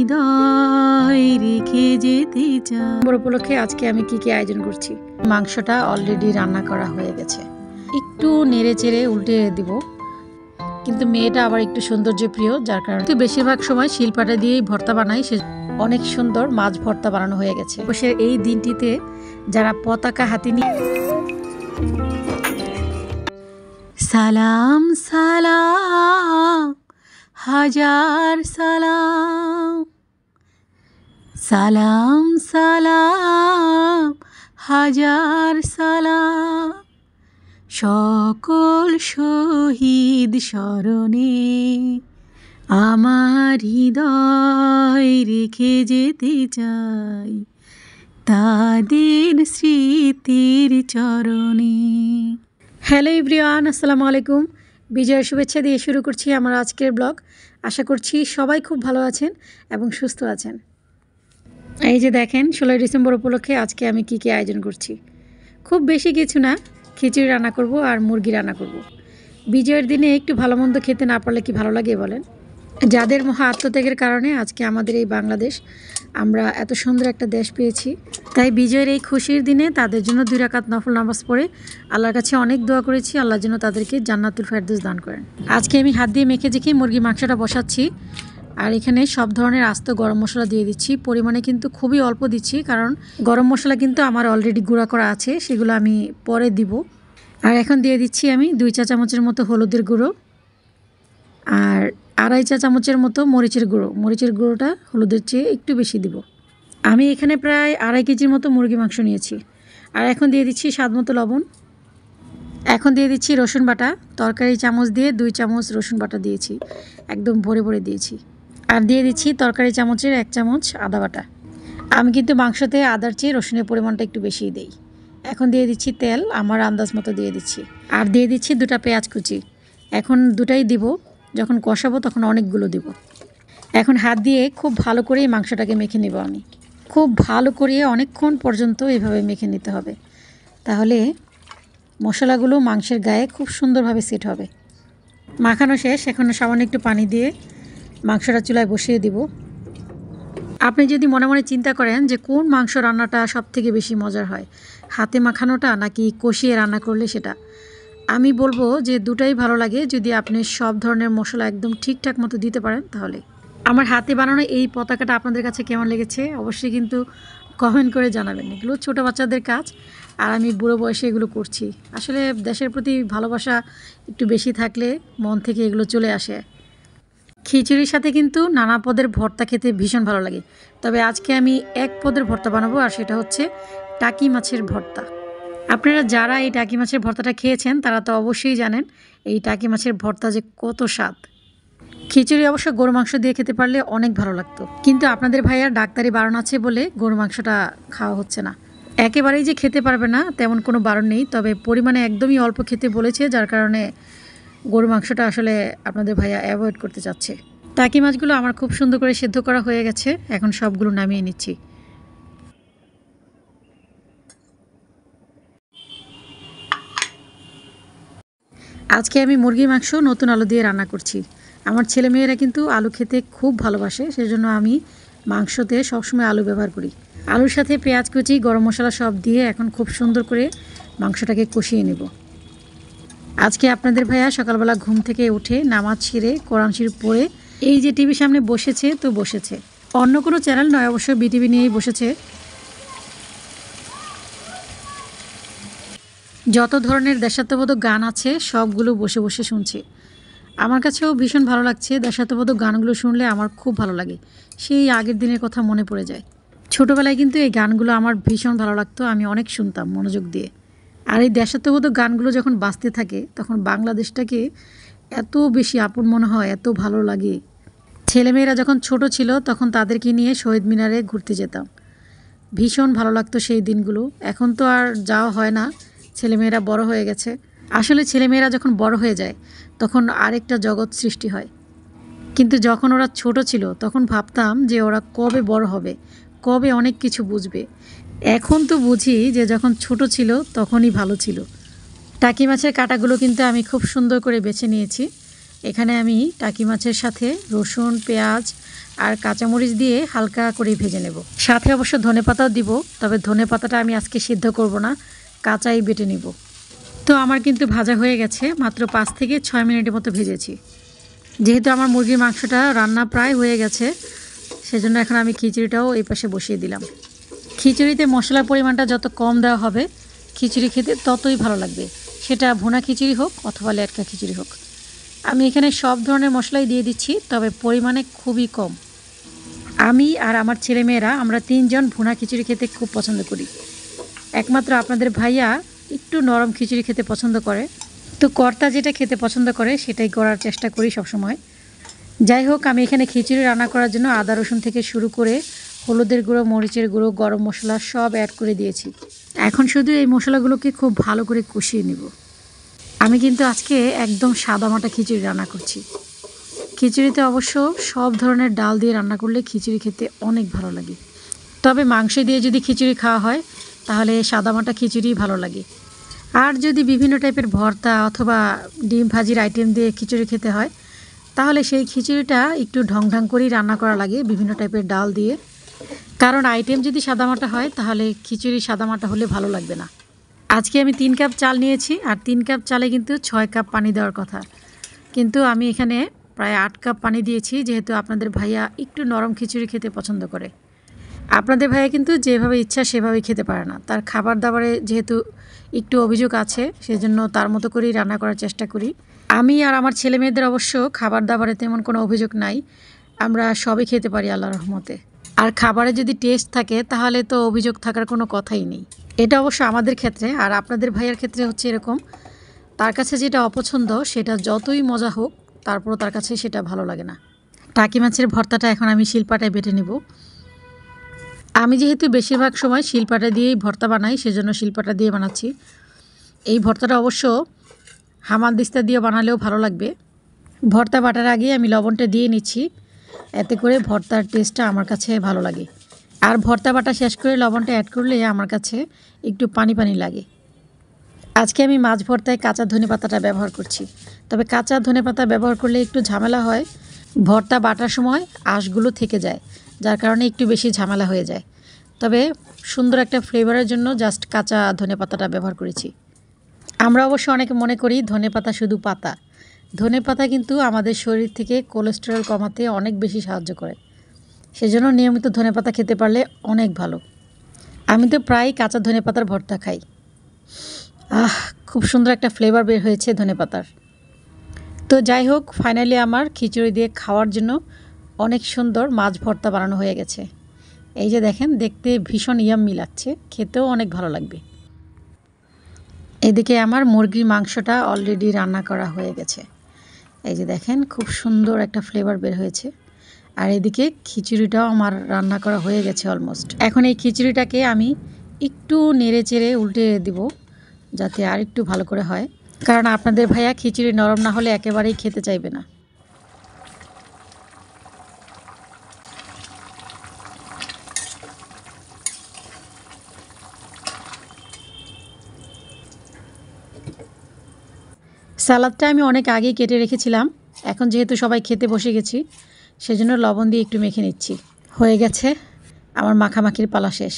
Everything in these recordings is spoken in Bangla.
হৃদয় রেখে যেতে চাই। বড় উপলক্ষে আজকে আমি কি আয়োজন করছি। মাংসটা অলরেডি রান্না করা হয়ে গেছে, একটু নেড়ে চেড়ে উল্টে দিব। কিন্তু মেয়েটা আবার একটু সৌন্দর্য প্রিয়, যার কারণে বেশিরভাগ সময় শিলপাটা দিয়েই ভর্তা বানাই। সে অনেক সুন্দর মাছ ভর্তা বানানো হয়ে গেছে। এই দিনটিতে যারা পতাকা হাতে নিয়ে সালাম সালাম হাজার সালাম, সালাম সালাম হাজার সালাম, সকল শহীদ স্মরণে আমার হৃদয় রেখে যেতে চাই তাদের স্মৃতির চরণে। হ্যালো এভরিওয়ান, আসসালামু আলাইকুম। বিজয়ের শুভেচ্ছা দিয়ে শুরু করছি আমার আজকের ব্লগ। আশা করছি সবাই খুব ভালো আছেন এবং সুস্থ আছেন। এই যে দেখেন, 16 ডিসেম্বর উপলক্ষে আজকে আমি কি আয়োজন করছি। খুব বেশি কিছু না, খিচুড়ি রান্না করব আর মুরগি রান্না করব। বিজয়ের দিনে একটু ভালো মন্দ খেতে না পারলে কি ভালো লাগে বলেন? যাদের মহা আত্মত্যাগের কারণে আজকে আমাদের এই বাংলাদেশ, আমরা এত সুন্দর একটা দেশ পেয়েছি। তাই বিজয়ের এই খুশির দিনে তাদের জন্য 2 রাকাত নফল নামাজ পড়ে আল্লাহর কাছে অনেক দোয়া করেছি, আল্লাহ যেন তাদেরকে জান্নাতুল ফেরদৌস দান করেন। আজকে আমি হাত দিয়ে মেখে মুরগি মাংসটা বসাচ্ছি। আর এখানে সব ধরনের আস্ত গরম মশলা দিয়ে দিচ্ছি। পরিমাণে কিন্তু খুবই অল্প দিচ্ছি, কারণ গরম মশলা কিন্তু আমার অলরেডি গুঁড়া করা আছে, সেগুলো আমি পরে দিব। আর এখন দিয়ে দিচ্ছি আমি 2 চা চামচের মতো হলুদের গুঁড়ো আর 2.5 চা চামচের মতো মরিচের গুঁড়ো। মরিচের গুঁড়োটা হলুদের চেয়ে একটু বেশি দিব। আমি এখানে প্রায় 2.5 কেজির মতো মুরগি মাংস নিয়েছি। আর এখন দিয়ে দিচ্ছি স্বাদ মতো লবণ। এখন দিয়ে দিচ্ছি রসুন বাটা। তরকারি চামচ দিয়ে 2 চামচ রসুন বাটা দিয়েছি, একদম ভরে ভরে দিয়েছি। আর দিয়ে দিচ্ছি তরকারি চামচের 1 চামচ আদা বাটা। আমি কিন্তু মাংসতে আদার চেয়ে রসুনের পরিমাণটা একটু বেশিই দেই। এখন দিয়ে দিচ্ছি তেল, আমার আন্দাজ মতো দিয়ে দিচ্ছি। আর দিয়ে দিচ্ছি 2টা পেঁয়াজ কুচি। এখন 2টাই দিব, যখন কষাবো তখন অনেকগুলো দিব। এখন হাত দিয়ে খুব ভালো করে মাংসটাকে মেখে নেব। আমি খুব ভালো করে অনেকক্ষণ পর্যন্ত এভাবে মেখে নিতে হবে, তাহলে মশলাগুলো মাংসের গায়ে খুব সুন্দরভাবে সেট হবে। মাখানো শেষ। এখন সামান্য একটু পানি দিয়ে মাংসটা চুলায় বসিয়ে দিব। আপনি যদি মনে মনে চিন্তা করেন যে কোন মাংস রান্নাটা সবথেকে বেশি মজার হয়, হাতে মাখানোটা নাকি কষিয়ে রান্না করলে, সেটা আমি বলবো যে দুটাই ভালো লাগে, যদি আপনি সব ধরনের মশলা একদম ঠিকঠাক মতো দিতে পারেন। তাহলে আমার হাতে বানানো এই পতাকাটা আপনাদের কাছে কেমন লেগেছে অবশ্যই কিন্তু কমেন্ট করে জানাবেন। এগুলো ছোটো বাচ্চাদের কাজ, আর আমি বুড়ো বয়সে এগুলো করছি। আসলে দেশের প্রতি ভালোবাসা একটু বেশি থাকলে মন থেকে এগুলো চলে আসে। খিচুড়ির সাথে কিন্তু নানা পদের ভর্তা খেতে ভীষণ ভালো লাগে, তবে আজকে আমি 1 পদের ভর্তা বানাবো, আর সেটা হচ্ছে টাকি মাছের ভর্তা। আপনারা যারা এই টাকি মাছের ভর্তাটা খেয়েছেন তারা তো অবশ্যই জানেন এই টাকি মাছের ভর্তা যে কত স্বাদ। খিচুড়ি অবশ্য গরু মাংস দিয়ে খেতে পারলে অনেক ভালো লাগতো, কিন্তু আপনাদের ভাইয়ার ডাক্তারি বারণ আছে বলে গরু মাংসটা খাওয়া হচ্ছে না। একেবারেই যে খেতে পারবে না তেমন কোনো বারণ নেই, তবে পরিমাণে একদমই অল্প খেতে বলেছে, যার কারণে গরু মাংসটা আসলে আপনাদের ভাইয়া অ্যাভয়েড করতে চাচ্ছে। টাকি মাছগুলো আমার খুব সুন্দর করে সেদ্ধ করা হয়ে গেছে, এখন সবগুলো নামিয়ে নিচ্ছি। আজকে আমি মুরগির মাংস নতুন আলু দিয়ে রান্না করছি। আমার ছেলেমেয়েরা কিন্তু আলু খেতে খুব ভালোবাসে, সেজন্য আমি মাংসতে সবসময় আলু ব্যবহার করি। আলুর সাথে পেঁয়াজ কুচি, গরম মশলা সব দিয়ে এখন খুব সুন্দর করে মাংসটাকে কষিয়ে নেব। আজকে আপনাদের ভাইয়া সকালবেলা ঘুম থেকে উঠে নামাজ সেরে কোরআন শরীফ পড়ে এই যে টিভির সামনে বসেছে, তো বসেছে অন্য কোনো চ্যানেল নয়, অবশ্য বিটিভি নিয়েই বসেছে। যত ধরনের দেশাত্মবোধক গান আছে সবগুলো বসে বসে শুনছে। আমার কাছেও ভীষণ ভালো লাগছে। দেশাত্মবোধক গানগুলো শুনলে আমার খুব ভালো লাগে, সেই আগের দিনের কথা মনে পড়ে যায়। ছোটোবেলায় কিন্তু এই গানগুলো আমার ভীষণ ভালো লাগতো, আমি অনেক শুনতাম মনোযোগ দিয়ে। আর এই দেশাত্মবোধক গানগুলো যখন বাজতে থাকে তখন বাংলাদেশটাকে এত বেশি আপন মনে হয়, এত ভালো লাগে। ছেলেমেয়েরা যখন ছোট ছিল তখন তাদেরকে নিয়ে শহীদ মিনারে ঘুরতে যেতাম, ভীষণ ভালো লাগতো সেই দিনগুলো। এখন তো আর যাওয়া হয় না, ছেলেমেয়েরা বড় হয়ে গেছে। আসলে ছেলেমেয়েরা যখন বড় হয়ে যায় তখন আরেকটা জগৎ সৃষ্টি হয়, কিন্তু যখন ওরা ছোট ছিল তখন ভাবতাম যে ওরা কবে বড় হবে, কবে অনেক কিছু বুঝবে। এখন তো বুঝি যে যখন ছোট ছিল তখনই ভালো ছিল। টাকি মাছের কাঁটাগুলো কিন্তু আমি খুব সুন্দর করে বেছে নিয়েছি। এখানে আমি টাকি মাছের সাথে রসুন, পেঁয়াজ আর কাঁচামরিচ দিয়ে হালকা করে ভেজে নেব। সাথে অবশ্য ধনেপাতাও দিব, তবে ধনেপাতাটা আমি আজকে সিদ্ধ করব না, কাঁচাই বেটে নিব। তো আমার কিন্তু ভাজা হয়ে গেছে, মাত্র 5 থেকে 6 মিনিটের মতো ভেজেছি। যেহেতু আমার মুরগির মাংসটা রান্না প্রায় হয়ে গেছে, সেজন্য এখন আমি খিচুড়িটাও এই পাশে বসিয়ে দিলাম। খিচুড়িতে মশলার পরিমাণটা যত কম দেওয়া হবে খিচুড়ি খেতে ততই ভালো লাগবে, সেটা ভুনা খিচুড়ি হোক অথবা লেটকা খিচুড়ি হোক। আমি এখানে সব ধরনের মশলাই দিয়ে দিচ্ছি, তবে পরিমাণে খুবই কম। আমি আর আমার ছেলেমেয়েরা আমরা 3 জন ভুনা খিচুড়ি খেতে খুব পছন্দ করি। একমাত্র আপনাদের ভাইয়া একটু নরম খিচুড়ি খেতে পছন্দ করে। তো কর্তা যেটা খেতে পছন্দ করে সেটাই করার চেষ্টা করি সবসময়। যাই হোক, আমি এখানে খিচুড়ি রান্না করার জন্য আদা রসুন থেকে শুরু করে হলুদের গুঁড়ো, মরিচের গুঁড়ো, গরম মশলা সব অ্যাড করে দিয়েছি। এখন শুধু এই মশলাগুলোকে খুব ভালো করে কষিয়ে নিব। আমি কিন্তু আজকে একদম সাদামাটা খিচুড়ি রান্না করছি। খিচুড়িতে অবশ্য সব ধরনের ডাল দিয়ে রান্না করলে খিচুড়ি খেতে অনেক ভালো লাগে, তবে মাংস দিয়ে যদি খিচুড়ি খাওয়া হয় তাহলে সাদামাটা খিচুড়ি ভালো লাগে। আর যদি বিভিন্ন টাইপের ভর্তা অথবা ডিম ভাজির আইটেম দিয়ে খিচুড়ি খেতে হয় তাহলে সেই খিচুড়িটা একটু ঢং করেই রান্না করা লাগে বিভিন্ন টাইপের ডাল দিয়ে। কারণ আইটেম যদি সাদামাটা হয় তাহলে খিচুড়ি সাদামাটা হলে ভালো লাগবে না। আজকে আমি 3 কাপ চাল নিয়েছি, আর 3 কাপ চালে কিন্তু 6 কাপ পানি দেওয়ার কথা, কিন্তু আমি এখানে প্রায় 8 কাপ পানি দিয়েছি, যেহেতু আপনাদের ভাইয়া একটু নরম খিচুড়ি খেতে পছন্দ করে। আপনাদের ভাইয়া কিন্তু যেভাবে ইচ্ছা সেভাবেই খেতে পারে না, তার খাবার দাবারে যেহেতু একটু অভিযোগ আছে, সেজন্য তার মতো করেই রান্না করার চেষ্টা করি। আমি আর আমার ছেলে মেয়েদের অবশ্য খাবার দাবারে তেমন কোনো অভিযোগ নাই, আমরা সবই খেতে পারি আল্লাহর রহমতে। আর খাবারে যদি টেস্ট থাকে তাহলে তো অভিযোগ থাকার কোনো কথাই নেই। এটা অবশ্য আমাদের ক্ষেত্রে, আর আপনাদের ভাইয়ের ক্ষেত্রে হচ্ছে এরকম, তার কাছে যেটা অপছন্দ সেটা যতই মজা হোক তারপরও তার কাছে সেটা ভালো লাগে না। টাকি মাছের ভর্তাটা এখন আমি শিলপাটায় বেটে নেব। আমি যেহেতু বেশিরভাগ সময় শিলপাটা দিয়েই ভর্তা বানাই, সেজন্য শিলপাটা দিয়ে বানাচ্ছি। এই ভর্তাটা অবশ্য হামানদিস্তা দিয়ে বানালেও ভালো লাগবে। ভর্তা বাটার আগে আমি লবণটা দিয়ে নিচ্ছি, এতে করে ভর্তার টেস্টটা আমার কাছে ভালো লাগে। আর ভর্তা বাটা শেষ করে লবণটা অ্যাড করলে আমার কাছে একটু পানি পানি লাগে। আজকে আমি মাছ ভর্তায় কাঁচা ধনেপাতাটা ব্যবহার করছি, তবে কাঁচা ধনেপাতা ব্যবহার করলে একটু ঝামেলা হয়, ভর্তা বাটার সময় আঁশগুলো থেকে যায়, যার কারণে একটু বেশি ঝামেলা হয়ে যায়। তবে সুন্দর একটা ফ্লেভারের জন্য জাস্ট কাঁচা ধনেপাতাটা ব্যবহার করেছি। আমরা অবশ্য অনেকে মনে করি ধনেপাতা শুধু পাতা, ধনেপাতা কিন্তু আমাদের শরীর থেকে কোলেস্টেরল কমাতে অনেক বেশি সাহায্য করে, সেজন্য নিয়মিত ধনেপাতা খেতে পারলে অনেক ভালো। আমি তো প্রায় কাঁচা ধনেপাতার ভর্তা খাই। খুব সুন্দর একটা ফ্লেভার বের হয়েছে ধনেপাতার। তো যাই হোক, ফাইনালি আমার খিচুড়ি দিয়ে খাওয়ার জন্য অনেক সুন্দর মাছ ভর্তা বানানো হয়ে গেছে। এই যে দেখেন, দেখতে ভীষণ ইয়াম্মি লাগছে, খেতেও অনেক ভালো লাগবে। এদিকে আমার মুরগির মাংসটা অলরেডি রান্না করা হয়ে গেছে। এই যে দেখেন, খুব সুন্দর একটা ফ্লেভার বের হয়েছে। আর এদিকে খিচুড়িটাও আমার রান্না করা হয়ে গেছে অলমোস্ট। এখন এই খিচুড়িটাকে আমি একটু নেড়ে চেড়ে উল্টে দিব, যাতে আর একটু ভালো করে হয়, কারণ আপনাদের ভাইয়া খিচুড়ি নরম না হলে একেবারেই খেতে চাইবে না। সালাদটা আমি অনেক আগেই কেটে রেখেছিলাম, এখন যেহেতু সবাই খেতে বসে গেছি সেজন্য লবণ দিয়ে একটু মেখে নিচ্ছি। হয়ে গেছে আমার মাখামাখির পালা শেষ।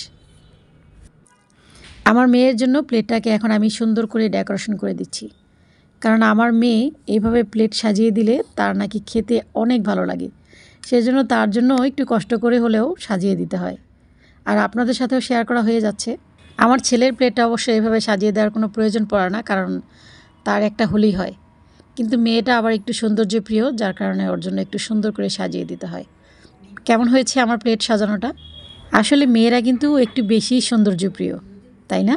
আমার মেয়ের জন্য প্লেটটাকে এখন আমি সুন্দর করে ডেকোরেশন করে দিচ্ছি, কারণ আমার মেয়ে এইভাবে প্লেট সাজিয়ে দিলে তার নাকি খেতে অনেক ভালো লাগে, সেজন্য তার জন্য একটু কষ্ট করে হলেও সাজিয়ে দিতে হয়। আর আপনাদের সাথেও শেয়ার করা হয়ে যাচ্ছে। আমার ছেলের প্লেটটা অবশ্য এভাবে সাজিয়ে দেওয়ার কোনো প্রয়োজন পড়ে না, কারণ তার একটা হলেই হয়, কিন্তু মেয়েটা আবার একটু সৌন্দর্য প্রিয়, যার কারণে ওর জন্য একটু সুন্দর করে সাজিয়ে দিতে হয়। কেমন হয়েছে আমার প্লেট সাজানোটা? আসলে মেয়েরা কিন্তু একটু বেশি সৌন্দর্য প্রিয়, তাই না?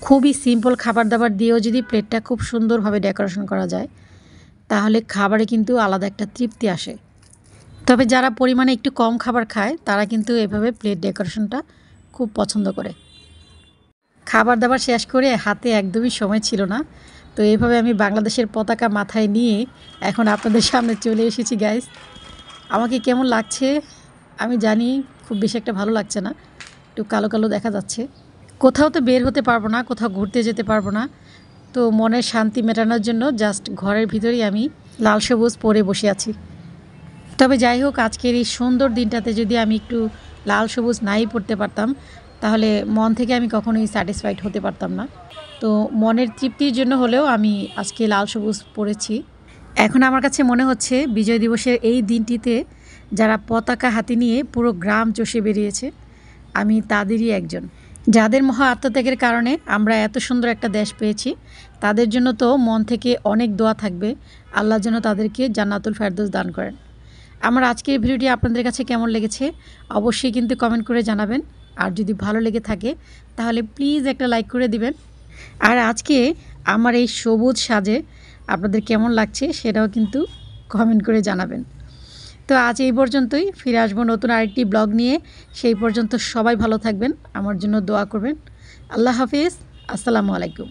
খুবই সিম্পল খাবার দাবার দিয়েও যদি প্লেটটা খুব সুন্দরভাবে ডেকোরেশন করা যায় তাহলে খাবারে কিন্তু আলাদা একটা তৃপ্তি আসে। তবে যারা পরিমাণে একটু কম খাবার খায় তারা কিন্তু এভাবে প্লেট ডেকোরেশনটা খুব পছন্দ করে। খাবার দাবার শেষ করে হাতে একদমই সময় ছিল না, তো এইভাবে আমি বাংলাদেশের পতাকা মাথায় নিয়ে এখন আপনাদের সামনে চলে এসেছি গাইস। আমাকে কেমন লাগছে আমি জানি, খুব বেশি একটা ভালো লাগছে না, একটু কালো কালো দেখা যাচ্ছে। কোথাও তো বের হতে পারবো না, কোথাও ঘুরতে যেতে পারবো না, তো মনের শান্তি মেটানোর জন্য জাস্ট ঘরের ভিতরেই আমি লাল সবুজ পরে বসে আছি। তবে যাই হোক, আজকের এই সুন্দর দিনটাতে যদি আমি একটু লাল সবুজ নাই পড়তে পারতাম, তাহলে মন থেকে আমি কখনোই স্যাটিসফাইড হতে পারতাম না। তো মনের তৃপ্তির জন্য হলেও আমি আজকে লাল সবুজ পড়েছি। এখন আমার কাছে মনে হচ্ছে বিজয় দিবসের এই দিনটিতে যারা পতাকা হাতে নিয়ে পুরো গ্রাম চষে বেরিয়েছে, আমি তাদেরই একজন। যাদের মহা আত্মত্যাগের কারণে আমরা এত সুন্দর একটা দেশ পেয়েছি, তাদের জন্য তো মন থেকে অনেক দোয়া থাকবে, আল্লাহ যেন তাদেরকে জান্নাতুল ফেরদৌস দান করেন। আমার আজকের ভিডিওটি আপনাদের কাছে কেমন লেগেছে অবশ্যই কিন্তু কমেন্ট করে জানাবেন। আর যদি ভালো লেগে থাকে তাহলে প্লিজ একটা লাইক করে দিবেন। আর আজকে আমার এই সবুজ সাজে আপনাদের কেমন লাগছে সেটাও কিন্তু কমেন্ট করে জানাবেন। তো আজ এই পর্যন্তই, ফিরে আসবো নতুন আরেকটি ব্লগ নিয়ে। সেই পর্যন্ত সবাই ভালো থাকবেন, আমার জন্য দোয়া করবেন। আল্লাহ হাফিজ, আসসালামু আলাইকুম।